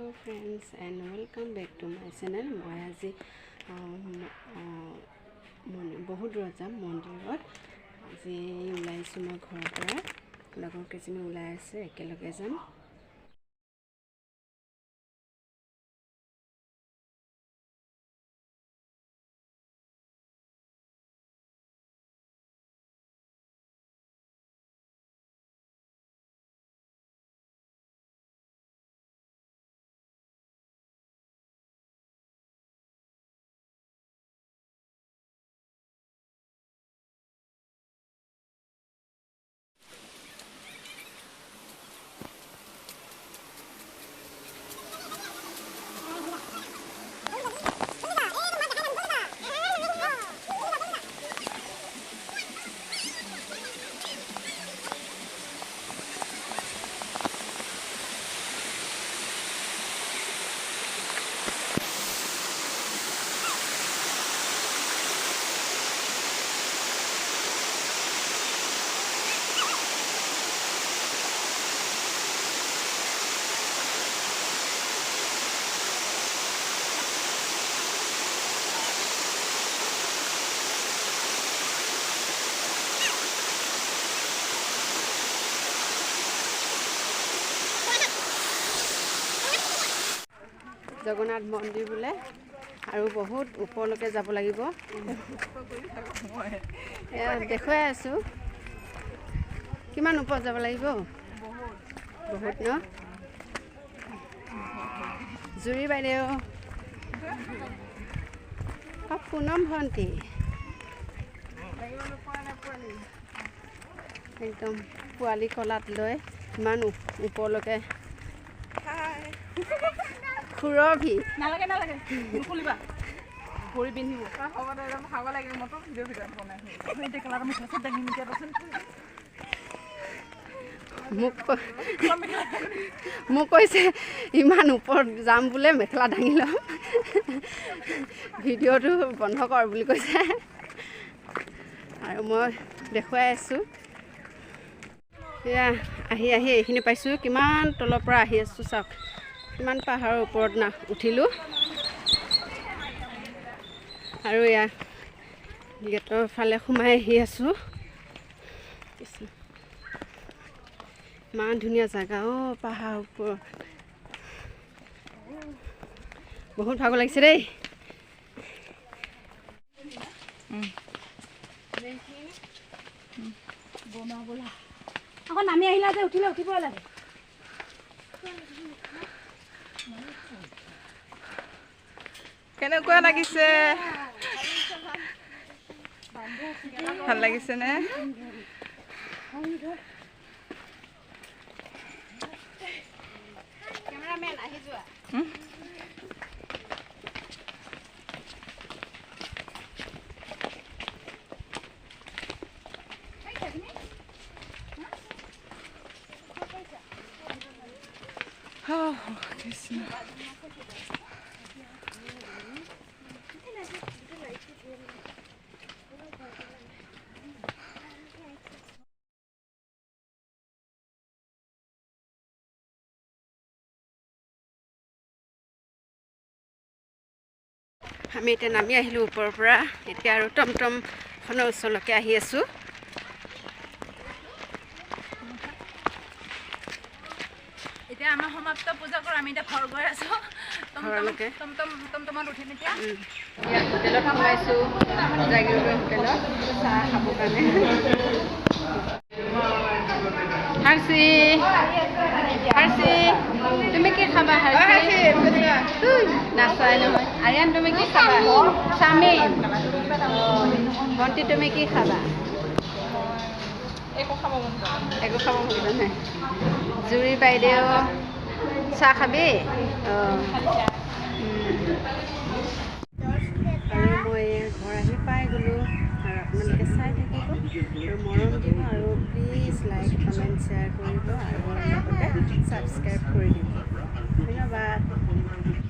Hello friends and welcome back to my channel. মই আজি বহুত দূৰ যাম মন্দিৰত। আজি ওলাইছোঁ মই ঘৰৰ পৰা, লগৰ কেইজনী ওলাই আছে, একেলগে যাম। জগন্নাথ মন্দিৰ বোলে আৰু বহুত ওপৰলৈকে যাব লাগিব। দেখুৱাই আছোঁ কিমান ওপৰত যাব লাগিব। বহুত ন? জুৰি বাইদেউ, পুনম ভণ্টি, একদম পোৱালি কলাত লৈ ইমান ওপৰলৈকে। খুৰভি নালাগে নালাগে নুখুলিবা, ভৰি পিন্ধিব। হ'ব দে, একদম খাব লাগে। মতো ভিডিঅ' ভিতৰত মোক কৈছে ইমান ওপৰত যাম বোলে, মেখেলা দাঙি ল'ম, ভিডিঅ'টো বন্ধ কৰ বুলি কৈছে। আৰু মই দেখুৱাই আছোঁ। এয়া আহি এইখিনি পাইছোঁ। কিমান তলৰ পৰা আহি আছোঁ চাওক, কিমান পাহাৰৰ ওপৰত না উঠিলোঁ। আৰু এয়া গেটৰ ফালে সোমাই আহি আছোঁ। ইমান ধুনীয়া জেগা পাহাৰৰ ওপৰত। বহুত ভাগৰ লাগিছে দেই। আকৌ নামি আহিলা যে, উঠিলে উঠিবই লাগে। কেনেকুৱা লাগিছে? ভাল লাগিছে নে? কেমেৰামেন আহি যোৱা। কৃষ্ণ। আমি এতিয়া নামি আহিলোঁ ওপৰৰ পৰা। এতিয়া আৰু টমটমখনৰ ওচৰলৈকে আহি আছোঁ। এতিয়া আমাৰ সমাপ্ত পূজা কৰা, আমি এতিয়া ঘৰ গৈ আছোঁ। ঘৰলৈকে টমটমত উঠিম এতিয়া। ইয়াত হোটেলত সোমাইছোঁ, জাগিৰোডৰ হোটেলত চাহ খাবৰ কাৰণে। হাৰ্চি, তুমি কি খাবা? হাৰ্চি নাচাই নহয়। আৰিয়ান, তুমি কি খাবা? চাওমিন। ভণ্টি, তুমি কি খাবা? একো খাব মন যোৱা নাই। জুৰি বাইদেউ, চাহ খাবি? আৰু মই ঘৰ আহি পাই গ'লোঁ। আৰু আপোনালোকে চাই থাকিব আৰু মৰম দিব, আৰু প্লিজ লাইক, কমেণ্ট, শ্বেয়াৰ কৰিব, আৰু লগতে ছাবস্ক্ৰাইব কৰি দিব।